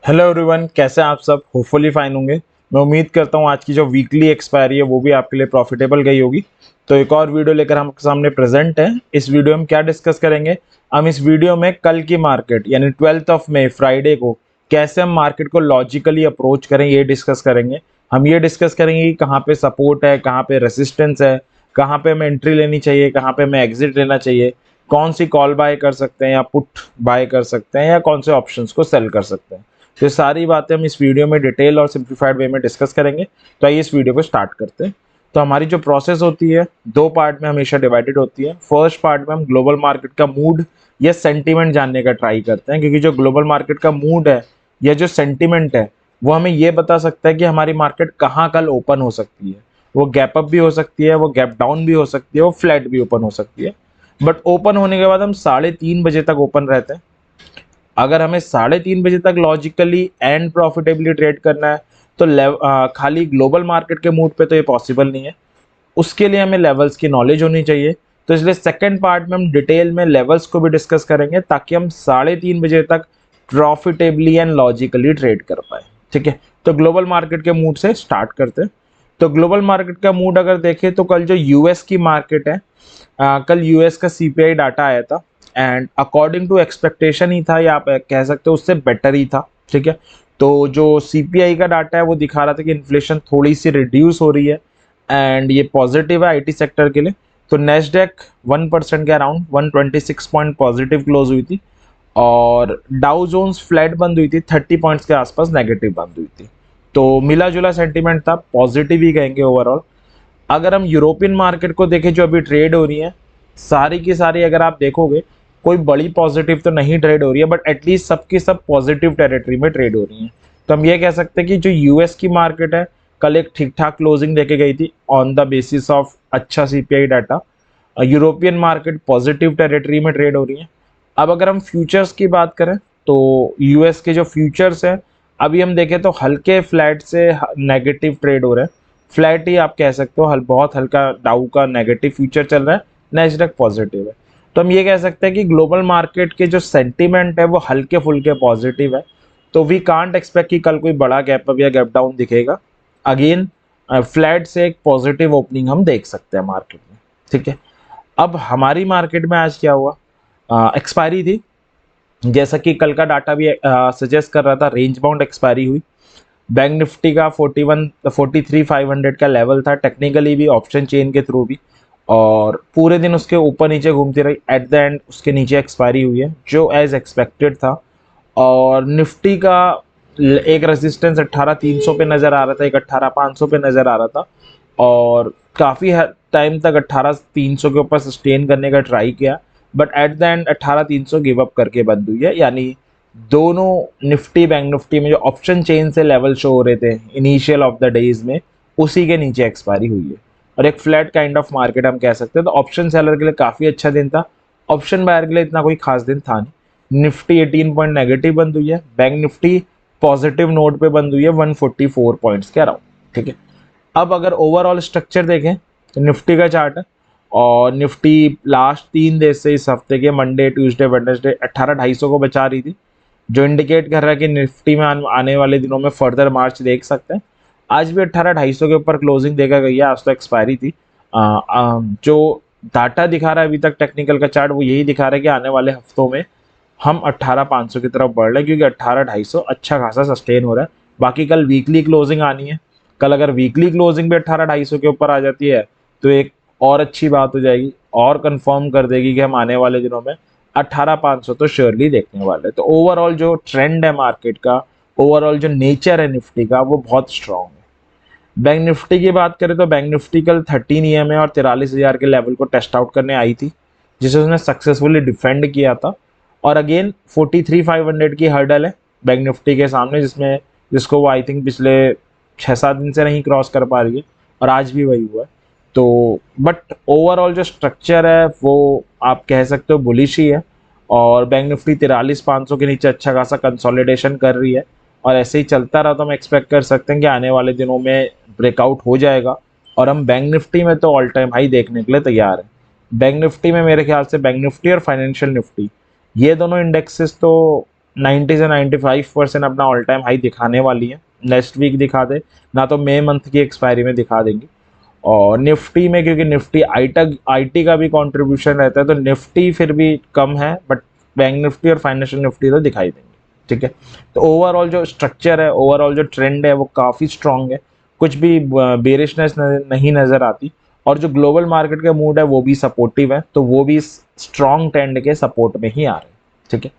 Hello everyone, कैसे हैं आप सब। होपफुली फाइन होंगे। मैं उम्मीद करता हूँ आज की जो वीकली एक्सपायरी है वो भी आपके लिए प्रॉफिटेबल गई होगी। तो एक और वीडियो लेकर हम आपके सामने प्रेजेंट है। इस वीडियो में क्या डिस्कस करेंगे, हम इस वीडियो में कल की मार्केट यानी 12 मई फ्राइडे को कैसे हम मार्केट को लॉजिकली अप्रोच करें ये डिस्कस करेंगे। हम ये डिस्कस करेंगे कि कहाँ पे सपोर्ट है, कहाँ पे रेसिस्टेंस है, कहाँ पे हमें एंट्री लेनी चाहिए, कहाँ पे हमें एग्जिट लेना चाहिए, कौन सी कॉल बाय कर सकते हैं या पुट बाय कर सकते हैं, या कौन से ऑप्शंस को सेल कर सकते हैं। तो ये सारी बातें हम इस वीडियो में डिटेल और सिंप्लीफाइड वे में डिस्कस करेंगे। तो आइए इस वीडियो को स्टार्ट करते हैं। तो हमारी जो प्रोसेस होती है दो पार्ट में हमेशा डिवाइडेड होती है। फर्स्ट पार्ट में हम ग्लोबल मार्केट का मूड या सेंटीमेंट जानने का ट्राई करते हैं, क्योंकि जो ग्लोबल मार्केट का मूड है या जो सेंटीमेंट है वो हमें ये बता सकता है कि हमारी मार्केट कहाँ कल ओपन हो सकती है। वो गैप अप भी हो सकती है, वो गैप डाउन भी हो सकती है, वो फ्लैट भी ओपन हो सकती है। बट ओपन होने के बाद हम 3:30 बजे तक ओपन रहते हैं। अगर हमें 3:30 बजे तक लॉजिकली एंड प्रॉफिटेबली ट्रेड करना है तो खाली ग्लोबल मार्केट के मूड पे तो ये पॉसिबल नहीं है। उसके लिए हमें लेवल्स की नॉलेज होनी चाहिए। तो इसलिए सेकंड पार्ट में हम डिटेल में लेवल्स को भी डिस्कस करेंगे ताकि हम 3:30 बजे तक प्रॉफिटेबली एंड लॉजिकली ट्रेड कर पाए। ठीक है, तो ग्लोबल मार्केट के मूड से स्टार्ट करते हैं। तो ग्लोबल मार्केट का मूड अगर देखें तो कल जो यूएस की मार्केट है, कल यूएस का सीपीआई डाटा आया था एंड अकॉर्डिंग टू एक्सपेक्टेशन ही था, या आप कह सकते हो उससे बेटर ही था। ठीक है, तो जो सीपीआई का डाटा है वो दिखा रहा था कि इन्फ्लेशन थोड़ी सी रिड्यूस हो रही है एंड ये पॉजिटिव है आईटी सेक्टर के लिए। तो नेस्डेक 1% के अराउंड 126 पॉइंट पॉजिटिव क्लोज हुई थी और डाउ जोन्स फ्लैट बंद हुई थी, 30 पॉइंट्स के आसपास नेगेटिव बंद हुई थी। तो मिला जुला सेंटीमेंट था, पॉजिटिव ही कहेंगे ओवरऑल। अगर हम यूरोपियन मार्केट को देखें जो अभी ट्रेड हो रही है, सारी की सारी अगर आप देखोगे कोई बड़ी पॉजिटिव तो नहीं ट्रेड हो रही है, बट एटलीस्ट सबकी सब पॉजिटिव टेरिटरी में ट्रेड हो रही है। तो हम ये कह सकते हैं कि जो यूएस की मार्केट है कल एक ठीक ठाक क्लोजिंग देके गई थी ऑन द बेसिस ऑफ अच्छा CPI data. European market positive territory में ट्रेड हो रही है। अब अगर हम फ्यूचर्स की बात करें तो यूएस के जो फ्यूचर्स हैं अभी हम देखें तो हल्के फ्लैट से नेगेटिव ट्रेड हो रहे हैं। फ्लैट ही आप कह सकते हो, बहुत हल्का डाउ का नेगेटिव फ्यूचर चल रहा है, नेस्डैक पॉजिटिव है। तो हम ये कह सकते हैं कि ग्लोबल मार्केट के जो सेंटीमेंट है वो हल्के फुल्के पॉजिटिव है। तो वी कांट एक्सपेक्ट कि कल कोई बड़ा गैप अप या गैप डाउन दिखेगा। अगेन फ्लैट से एक पॉजिटिव ओपनिंग हम देख सकते हैं मार्केट में। ठीक है, अब हमारी मार्केट में आज क्या हुआ, एक्सपायरी थी। जैसा कि कल का डाटा भी सजेस्ट कर रहा था, रेंज बाउंड एक्सपायरी हुई। बैंक निफ्टी का 43,500 का लेवल था, टेक्निकली भी ऑप्शन चेन के थ्रू भी, और पूरे दिन उसके ऊपर नीचे घूमती रही। एट द एंड उसके नीचे एक्सपायरी हुई है जो एज एक्सपेक्टेड था। और निफ्टी का एक रेजिस्टेंस 18,300 पे नज़र आ रहा था, एक 18,500 पे नज़र आ रहा था, और काफ़ी टाइम तक 18,300 के ऊपर सस्टेन करने का ट्राई किया। But at the end 18,300 give up करके बंद हुई है। यानी दोनों निफ्टी बैंक निफ्टी में जो ऑप्शन चेन से लेवल शो हो रहे थे इनिशियल ऑफ द डेज में, उसी के नीचे एक्सपायरी हुई है। और एक फ्लैट काइंड ऑफ मार्केट हम कह सकते हैं। तो ऑप्शन सेलर के लिए काफ़ी अच्छा दिन था, ऑप्शन बायर के लिए इतना कोई खास दिन था नहीं। निफ्टी 18 पॉइंट नेगेटिव बंद हुई है, बैंक निफ्टी पॉजिटिव नोट पे बंद हुई है 144 पॉइंट्स के अराउंड। ठीक है, अब अगर ओवरऑल स्ट्रक्चर देखें तो निफ्टी का चार्ट है, और निफ्टी लास्ट 3 दिन से इस हफ्ते के मंडे ट्यूसडे वेडनेसडे 18,250 को बचा रही थी, जो इंडिकेट कर रहा है कि निफ्टी में आने वाले दिनों में फर्दर मार्च देख सकते हैं। आज भी 18,250 के ऊपर क्लोजिंग देखा गई है, आज तो एक्सपायरी थी। जो डाटा दिखा रहा है अभी तक टेक्निकल का चार्ट वो यही दिखा रहा है कि आने वाले हफ्तों में हम 18,500 की तरफ बढ़ रहे हैं, क्योंकि 18,250 अच्छा खासा सस्टेन हो रहा है। बाकी कल वीकली क्लोजिंग आनी है। कल अगर वीकली क्लोजिंग भी 18,250 के ऊपर आ जाती है तो एक और अच्छी बात हो जाएगी, और कंफर्म कर देगी कि हम आने वाले दिनों में 18,500 तो श्योरली देखने वाले। तो ओवरऑल जो ट्रेंड है मार्केट का, ओवरऑल जो नेचर है निफ्टी का, वो बहुत स्ट्रांग है। बैंक निफ्टी की बात करें तो बैंक निफ्टी कल 13 ईएमए और 43,000 के लेवल को टेस्ट आउट करने आई थी, जिसे उसने सक्सेसफुली डिफेंड किया था। और अगेन 43,500 की हर्डल है बैंक निफ्टी के सामने, जिसको वो आई थिंक पिछले 6-7 दिन से नहीं क्रॉस कर पा रही है, और आज भी वही हुआ है। तो बट ओवरऑल जो स्ट्रक्चर है वो आप कह सकते हो बुलिश ही है, और बैंक निफ्टी 43,500 के नीचे अच्छा खासा कंसोलिडेशन कर रही है। और ऐसे ही चलता रहा तो हम एक्सपेक्ट कर सकते हैं कि आने वाले दिनों में ब्रेकआउट हो जाएगा, और हम बैंक निफ्टी में तो ऑल टाइम हाई देखने के लिए तैयार हैं। बैंक निफ्टी में मेरे ख्याल से बैंक निफ्टी और फाइनेंशियल निफ्टी, ये दोनों इंडेक्सेस तो 90 से 95% अपना ऑल टाइम हाई दिखाने वाली है। नेक्स्ट वीक दिखा दे, ना तो मई मंथ की एक्सपायरी में दिखा देंगी। और निफ्टी में क्योंकि निफ्टी आईटी का भी कंट्रीब्यूशन रहता है, तो निफ्टी फिर भी कम है, बट बैंक निफ्टी और फाइनेंशियल निफ्टी तो दिखाई देंगे। ठीक है, तो ओवरऑल जो स्ट्रक्चर है, ओवरऑल जो ट्रेंड है वो काफ़ी स्ट्रांग है, कुछ भी बेरिशनेस नहीं नज़र आती। और जो ग्लोबल मार्केट का मूड है वो भी सपोर्टिव है, तो वो भी स्ट्रांग ट्रेंड के सपोर्ट में ही आ रहे हैं। ठीक है,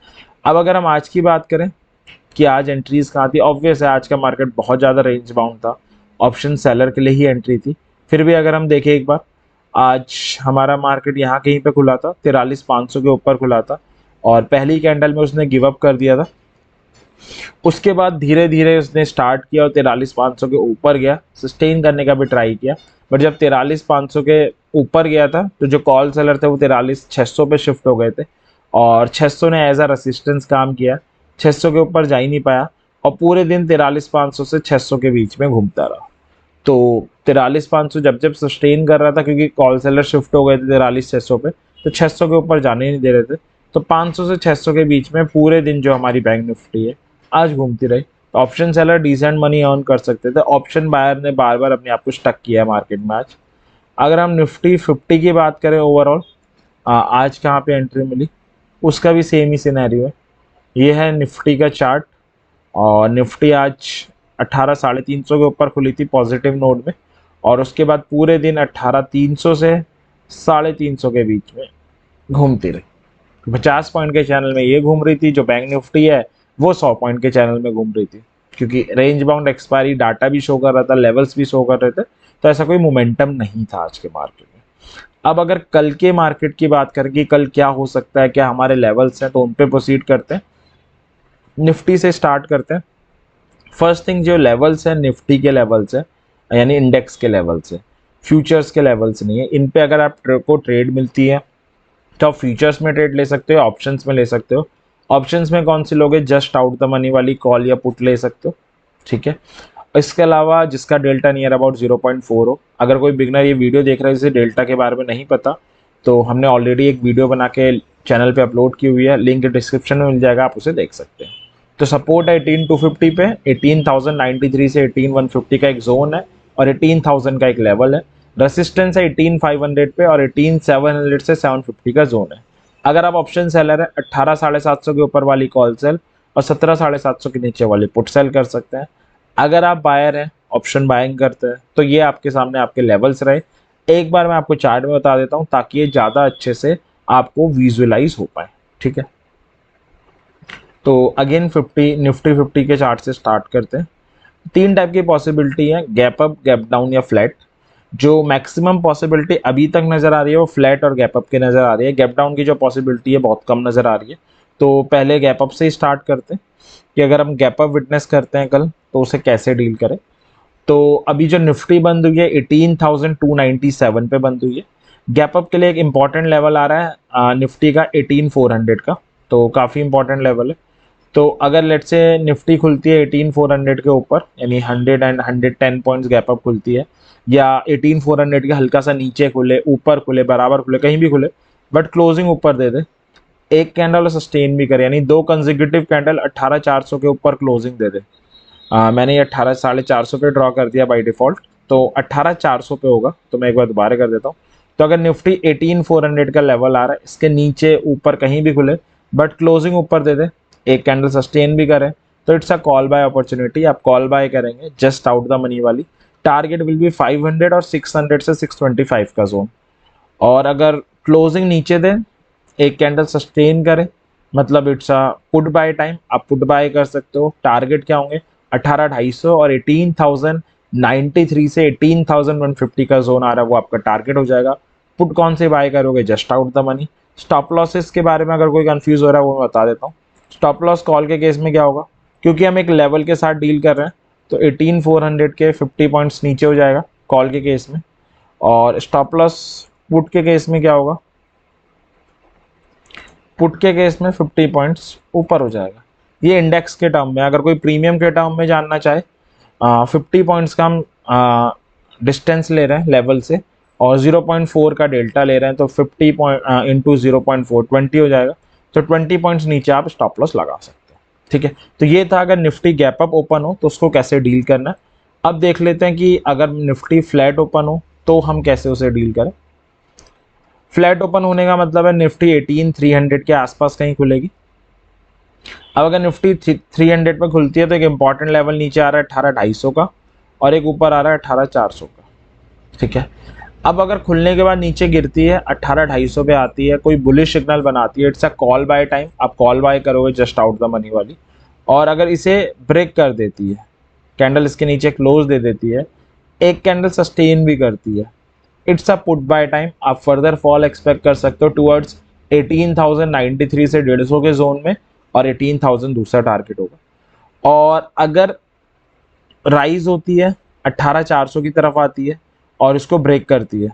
अब अगर हम आज की बात करें कि आज एंट्रीज कहाँ थी, ऑब्वियस है आज का मार्केट बहुत ज़्यादा रेंज बाउंड था, ऑप्शन सेलर के लिए ही एंट्री थी। फिर भी अगर हम देखें एक बार, आज हमारा मार्केट यहाँ कहीं पे खुला था, 43,500 के ऊपर खुला था, और पहली कैंडल में उसने गिव अप कर दिया था। उसके बाद धीरे धीरे उसने स्टार्ट किया और 43,500 के ऊपर गया, सस्टेन करने का भी ट्राई किया, बट जब 43,500 के ऊपर गया था तो जो कॉल सेलर थे वो 43,600 पे शिफ्ट हो गए थे, और 600 ने एज अ रेसिस्टेंस काम किया, 600 के ऊपर जा ही नहीं पाया, और पूरे दिन 43,500 से 600 के बीच में घूमता रहा। तो 43,500 जब जब सस्टेन कर रहा था, क्योंकि कॉल सेलर शिफ्ट हो गए थे 43,600 पे, तो 600 के ऊपर जाने ही नहीं दे रहे थे। तो 500 से 600 के बीच में पूरे दिन जो हमारी बैंक निफ्टी है आज घूमती रही। तो option seller decent money earn कर सकते थे, ऑप्शन बायर ने बार बार अपने आप को स्टक किया मार्केट में आज। अगर हम निफ्टी 50 की बात करें ओवरऑल, आज कहाँ पे एंट्री मिली, उसका भी सेम ही सिनेरियो है। ये है निफ्टी का चार्ट, और निफ्टी आज 18,350 के ऊपर खुली थी पॉजिटिव नोट में, और उसके बाद पूरे दिन 18,300 से 350 के बीच में घूमती रही। 50 पॉइंट के चैनल में ये घूम रही थी, जो बैंक निफ्टी है वो 100 पॉइंट के चैनल में घूम रही थी, क्योंकि रेंज बाउंड एक्सपायरी डाटा भी शो कर रहा था, लेवल्स भी शो कर रहे थे, तो ऐसा कोई मोमेंटम नहीं था आज के मार्केट में। अब अगर कल के मार्केट की बात करें कि कल क्या हो सकता है, क्या हमारे लेवल्स हैं, तो उन पे प्रोसीड करते हैं। निफ्टी से स्टार्ट करते हैं। फर्स्ट थिंग, जो लेवल्स हैं निफ्टी के लेवल्स है, यानी इंडेक्स के लेवल्स है, फ्यूचर्स के लेवल्स नहीं है। इन पे अगर आप को ट्रेड मिलती है तो आप फ्यूचर्स में ट्रेड ले सकते हो, ऑप्शंस में ले सकते हो। ऑप्शंस में कौन सी लोगे, जस्ट आउट द मनी वाली कॉल या पुट ले सकते हो। ठीक है, इसके अलावा जिसका डेल्टा नियर अबाउट 0.4 हो, अगर कोई बिगनर ये वीडियो देख रहा है जिसे डेल्टा के बारे में नहीं पता, तो हमने ऑलरेडी एक वीडियो बना के चैनल पे अपलोड की हुई है, लिंक डिस्क्रिप्शन में मिल जाएगा, आप उसे देख सकते हैं। तो सपोर्ट है 18,250 पे, 18,093 से 18,150 का एक जोन है, और 18,000 का एक लेवल है। रेसिस्टेंस है 18,500 पे, और 18,700 से 750 का जोन है। अगर आप ऑप्शन सेलर है, 18,750 के ऊपर वाली कॉल सेल और 17,750 के नीचे वाली पुट सेल कर सकते हैं। अगर आप बायर हैं, ऑप्शन बाइंग करते हैं, तो ये आपके सामने आपके लेवल्स रहे। एक बार मैं आपको चार्ट में बता देता हूँ ताकि ये ज़्यादा अच्छे से आपको विजुअलाइज हो पाए। ठीक है, तो अगेन निफ्टी 50 के चार्ट से स्टार्ट करते हैं। तीन टाइप की पॉसिबिलिटी है, गैप अप, गैप डाउन या फ्लैट। जो मैक्सिमम पॉसिबिलिटी अभी तक नज़र आ रही है वो फ्लैट और गैप अप की नज़र आ रही है। गैप डाउन की जो पॉसिबिलिटी है बहुत कम नज़र आ रही है। तो पहले गैप अप से ही स्टार्ट करते हैं कि अगर हम गैप अप विटनेस करते हैं कल तो उसे कैसे डील करें। तो अभी जो निफ्टी बंद हुई है 18,297 पे बंद हुई है। गैप अप के लिए एक इंपॉर्टेंट लेवल आ रहा है निफ्टी का 18,400 का, तो काफ़ी इंपॉर्टेंट लेवल है। तो अगर लेट से निफ्टी खुलती है 18,400 के ऊपर, यानी 100 एंड 110 पॉइंट्स गैप अप खुलती है, या 18,400 के हल्का सा नीचे खुले, ऊपर खुले, बराबर खुले, कहीं भी खुले, बट क्लोजिंग ऊपर दे दे, एक कैंडल सस्टेन भी करे, यानी दो कंसेक्यूटिव कैंडल 18,400 के ऊपर क्लोजिंग दे दे। मैंने ये 18,450 पे ड्रॉ कर दिया बाय डिफॉल्ट, तो 18,400 पे होगा। तो मैं एक बार दोबारा कर देता हूँ। तो अगर निफ्टी 18,400 का लेवल आ रहा है, इसके नीचे ऊपर कहीं भी खुले बट क्लोजिंग ऊपर दे दे, एक कैंडल सस्टेन भी करे, तो it's a call buy opportunity. आप कॉल बाय करेंगे जस्ट आउट द मनी वाली। टारगेट विल बी 500 और 600 से 625 का जोन। और अगर क्लोजिंग नीचे दे, एक कैंडल सस्टेन करे, मतलब it's a put by time, आप पुट बाय कर सकते हो। टारगेट क्या होंगे, 18,250 और 18,093 से 18,150 का जोन आ रहा है, वो आपका टारगेट हो जाएगा। पुट कौन से बाय करोगे, just out the money. Stop losses के बारे में अगर कोई कंफ्यूज हो रहा है वो मैं बता देता हूँ। स्टॉप लॉस कॉल के केस में क्या होगा, क्योंकि हम एक लेवल के साथ डील कर रहे हैं, तो 18,400 के 50 पॉइंट्स नीचे हो जाएगा कॉल के केस में। और स्टॉप लॉस पुट के केस में क्या होगा, पुट के केस में 50 पॉइंट्स ऊपर हो जाएगा। ये इंडेक्स के टर्म में। अगर कोई प्रीमियम के टर्म में जानना चाहे, 50 पॉइंट्स का हम डिस्टेंस ले रहे हैं लेवल से, और 0.4 का डेल्टा ले रहे हैं, तो 50 पॉइंट इंटू 0.4 20 हो जाएगा। तो 20 पॉइंट्स नीचे आप स्टॉप लॉस लगा सकते हैं। ठीक है, तो ये था अगर निफ्टी गैप अप ओपन हो तो उसको कैसे डील करना। अब देख लेते हैं कि अगर निफ्टी फ्लैट ओपन हो तो हम कैसे उसे डील करें। फ्लैट ओपन होने का मतलब है निफ्टी 18,300 के आसपास कहीं खुलेगी। अब अगर निफ्टी 300 पे खुलती है तो एक इंपॉर्टेंट लेवल नीचे आ रहा है 18,250 का, और एक ऊपर आ रहा है 18,400 का। ठीक है, अब अगर खुलने के बाद नीचे गिरती है 18,250 पे आती है, कोई बुलिश सिग्नल बनाती है, it's a call by time, आप कॉल बाय करोगे जस्ट आउट द मनी वाली। और अगर इसे ब्रेक कर देती है, कैंडल इसके नीचे क्लोज दे देती है, एक कैंडल सस्टेन भी करती है, it's a put by time, आप फर्दर फॉल एक्सपेक्ट कर सकते हो टुवर्ड्स 18,093 से 150 के जोन में, और 18,000 दूसरा टारगेट होगा। और अगर राइज होती है 18,400 की तरफ आती है और इसको ब्रेक करती है,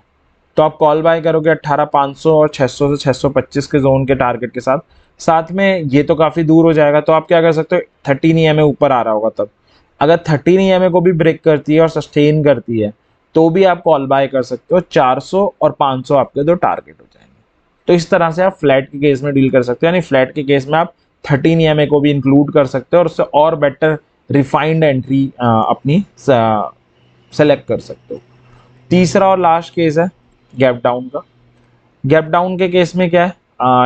तो आप कॉल बाय करोगे 18,500 और 600 से 625 के जोन के टारगेट के साथ। साथ में ये तो काफ़ी दूर हो जाएगा, तो आप क्या कर सकते हो, 13 EMA ऊपर आ रहा होगा तब, अगर 13 EMA को भी ब्रेक करती है और सस्टेन करती है तो भी आप कॉल बाय कर सकते हो। 400 और 500 आपके दो टारगेट हो जाएंगे। तो इस तरह से आप फ्लैट के केस में डील कर सकते हो, यानी फ्लैट के केस में आप 13 EMA को भी इंक्लूड कर सकते हो और उससे और बेटर रिफाइंड एंट्री अपनी सेलेक्ट कर सकते हो। तीसरा और लास्ट केस है गैप डाउन का। गैप डाउन के केस में क्या है,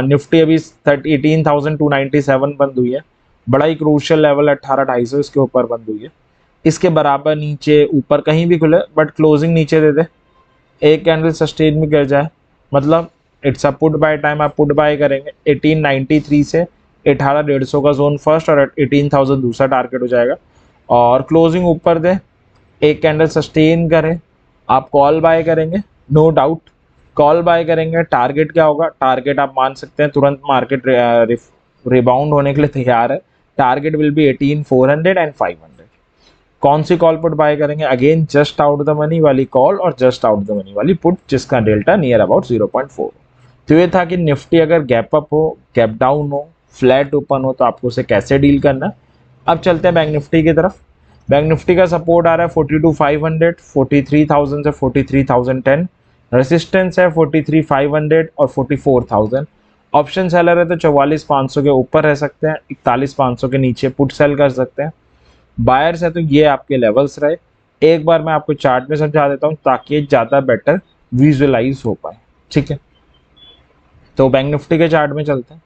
निफ्टी अभी 18,297 बंद हुई है, बड़ा ही क्रूशियल लेवल 18,250 इसके ऊपर बंद हुई है। इसके बराबर नीचे ऊपर कहीं भी खुले बट क्लोजिंग नीचे दे दे, एक कैंडल सस्टेन भी कर जाए, मतलब it's a put by time, आप पुट बाय करेंगे 1893 से 18,150 का जोन फर्स्ट और 18,000 दूसरा टारगेट हो जाएगा। और क्लोजिंग ऊपर दे, एक कैंडल सस्टेन करे, आप कॉल बाय करेंगे, नो डाउट कॉल बाय करेंगे। टारगेट क्या होगा, टारगेट आप मान सकते हैं तुरंत मार्केट रिबाउंड होने के लिए तैयार है, टारगेट विल बी 18,400 एंड 500। कौन सी कॉल पुट बाय करेंगे, again just out the money वाली कॉल और जस्ट आउट द मनी वाली पुट जिसका डेल्टा नियर अबाउट 0.4। तो ये था कि निफ्टी अगर गैप अप हो, गैप डाउन हो, फ्लैट ओपन हो तो आपको उसे कैसे डील करना है। अब चलते हैं बैंक निफ्टी की तरफ। बैंक निफ्टी का सपोर्ट आ रहा है 42,500, 43,000 से 43,010, रेसिस्टेंस है 43,500 और 44,000। ऑप्शन सेलर है तो 44,500 के ऊपर रह सकते हैं, 41,500 के नीचे पुट सेल कर सकते हैं। बायर्स है तो ये आपके लेवल्स रहे। एक बार मैं आपको चार्ट में समझा देता हूँ ताकि ये ज़्यादा बेटर विजुअलाइज हो पाए। ठीक है, तो बैंक निफ्टी के चार्ट में चलते हैं।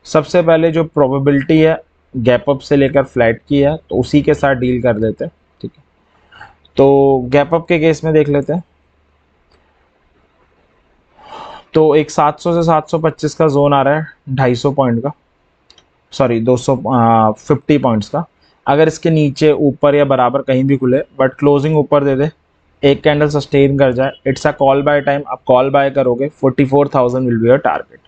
सबसे पहले जो प्रोबेबिलिटी है गैप अप से लेकर फ्लैट की है तो उसी के साथ डील कर लेते हैं। ठीक है, तो गैप अप के केस में देख लेते हैं। तो एक 700 से 725 का जोन आ रहा है 250 पॉइंट का, सॉरी 250 पॉइंट्स का। अगर इसके नीचे ऊपर या बराबर कहीं भी खुले बट क्लोजिंग ऊपर दे दे, एक कैंडल सस्टेन कर जाए, it's a call by time, आप कॉल बाय करोगे 44,000 विल बी योर टारगेट।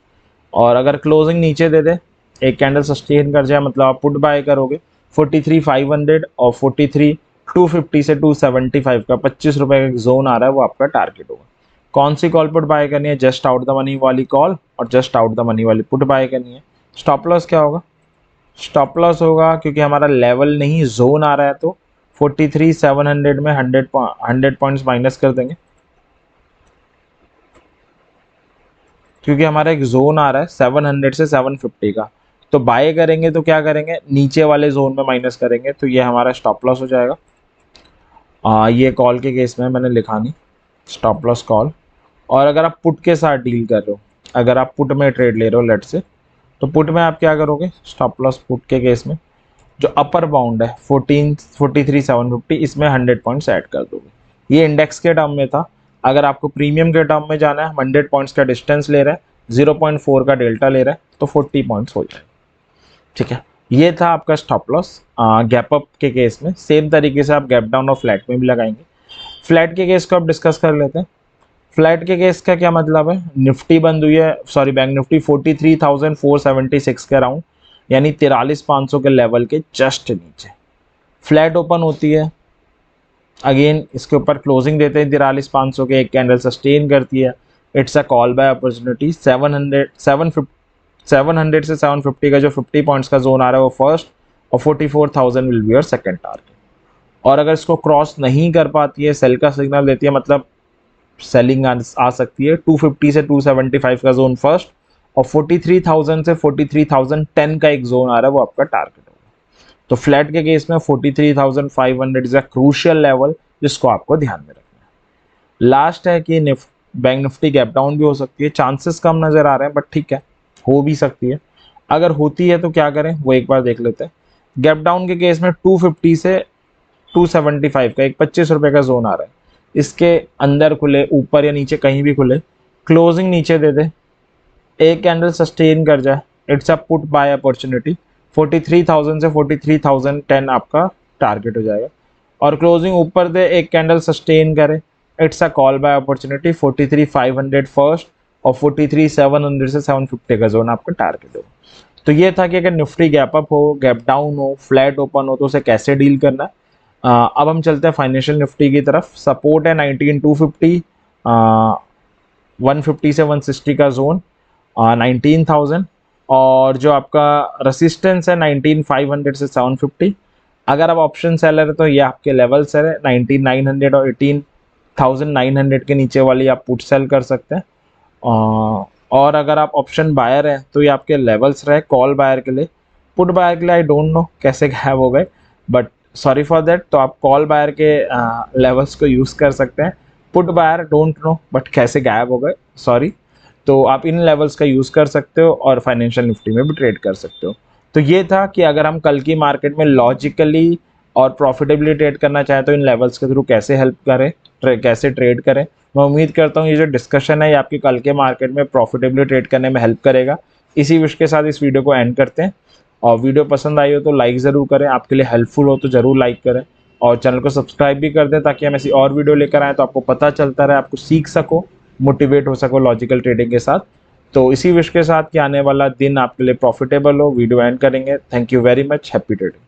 और अगर क्लोजिंग नीचे दे दे, एक कैंडल सस्टेन कर जाए, मतलब आप पुट बाय करोगे 43,500 और 43,250 से 275 का 25 रुपए का जोन आ रहा है, वो आपका टारगेट होगा। कौन सी कॉल पुट बाय करनी है, जस्ट आउट द मनी वाली कॉल और जस्ट आउट द मनी वाली पुट बाय करनी है। स्टॉप लॉस क्या होगा, स्टॉप लॉस होगा क्योंकि हमारा लेवल नहीं जोन आ रहा है तो 43,700 में 100 पॉइंट्स माइनस कर देंगे, क्योंकि हमारा एक जोन आ रहा है 700 से 750 का। तो बाय करेंगे तो क्या करेंगे, नीचे वाले जोन में माइनस करेंगे, तो ये हमारा स्टॉप लॉस हो जाएगा। ये कॉल के केस में मैंने लिखा नहीं, स्टॉप लॉस कॉल। और अगर आप पुट के साथ डील कर रहे हो, अगर आप पुट में ट्रेड ले रहे हो लेट से, तो पुट में आप क्या करोगे, स्टॉप लॉस पुट के केस में जो अपर बाउंड है 43,750, इसमें 100 पॉइंट्स ऐड कर दोगे। ये इंडेक्स के टर्म में था। अगर आपको प्रीमियम के टर्म में जाना है, 100 पॉइंट्स का डिस्टेंस ले रहा है, 0.4 का डेल्टा ले रहा है, तो 40 पॉइंट्स हो जाएगा। ठीक है, ये था आपका स्टॉप लॉस गैप अप के केस में। सेम तरीके से आप गैप डाउन और फ्लैट में भी लगाएंगे। फ्लैट के केस को आप डिस्कस कर लेते हैं। फ्लैट के केस का क्या मतलब है, निफ्टी बंद हुई है, सॉरी बैंक निफ्टी 43,476 के अराउंड, यानी 43,500 के लेवल के जस्ट नीचे फ्लैट ओपन होती है। अगेन इसके ऊपर क्लोजिंग देते हैं 43,500 के, एक कैंडल सस्टेन करती है, it's a call buy opportunity. 700 से 750 का जो 50 पॉइंट्स का जोन आ रहा है वो फर्स्ट, और 44,000 will be your second target. और अगर इसको क्रॉस नहीं कर पाती है, सेल का सिग्नल देती है, मतलब सेलिंग आ सकती है, 250 से 275 का जोन फर्स्ट, और 43,000 से 43,010 का एक जोन आ रहा है, वो आपका टारगेट होगा। तो फ्लैट के केस में 43,500 इज अ क्रूशियल लेवल जिसको आपको ध्यान में रखना है। लास्ट है कि बैंक निफ्टी गैप डाउन भी हो सकती है, चांसेस कम नजर आ रहे हैं बट ठीक है, हो भी सकती है। अगर होती है तो क्या करें वो एक बार देख लेते हैं। गैप डाउन के केस में 250 से 275 का एक 25 रुपए का जोन आ रहा है, इसके अंदर खुले, ऊपर या नीचे कहीं भी खुले, क्लोजिंग नीचे दे दे, एक कैंडल सस्टेन कर जाए, it's a put buy opportunity. 43,000 से 43,010 आपका टारगेट हो जाएगा। और क्लोजिंग ऊपर दे, एक कैंडल सस्टेन करे, it's a call buy opportunity. 43,500 first और 43,700 से 750 का जोन आपका टारगेट हो। तो ये था कि अगर निफ्टी गैप अप हो, गैप डाउन हो, फ्लैट ओपन हो तो उसे कैसे डील करना है। अब हम चलते हैं फाइनेंशियल निफ्टी की तरफ। सपोर्ट है 19,250, 150 से 160 का जोन 19,000, और जो आपका रेसिस्टेंस है 19,500 से 750। अगर आप ऑप्शन सेलर है तो ये आपके लेवल सर है 19,900 और 18,900 के नीचे वाली आप पुट सेल कर सकते हैं। और अगर आप ऑप्शन बायर है तो ये आपके लेवल्स रहे कॉल बायर के लिए। पुट बायर के लिए आई डोंट नो कैसे गायब हो गए, बट सॉरी फॉर दैट। तो आप कॉल बायर के लेवल्स को यूज़ कर सकते हैं। Put buyer don't know but कैसे गायब हो गए, सॉरी। तो आप इन लेवल्स का यूज़ कर सकते हो और फाइनेंशियल निफ्टी में भी ट्रेड कर सकते हो। तो ये था कि अगर हम कल की मार्केट में लॉजिकली और प्रॉफिटेबली ट्रेड करना चाहें तो इन लेवल्स के थ्रू कैसे हेल्प करें, कैसे ट्रेड करें। मैं उम्मीद करता हूँ ये जो डिस्कशन है ये आपकी कल के मार्केट में प्रॉफिटेबली ट्रेड करने में हेल्प करेगा। इसी विश के साथ इस वीडियो को एंड करते हैं। और वीडियो पसंद आई हो तो लाइक ज़रूर करें, आपके लिए हेल्पफुल हो तो ज़रूर लाइक करें, और चैनल को सब्सक्राइब भी कर दें ताकि हम ऐसी और वीडियो लेकर आएँ तो आपको पता चलता रहे, आपको सीख सको, मोटिवेट हो सको लॉजिकल ट्रेडिंग के साथ। तो इसी विश के साथ कि आने वाला दिन आपके लिए प्रॉफिटेबल हो। वीडियो एंड करेंगे। Thank you very much. Happy trading.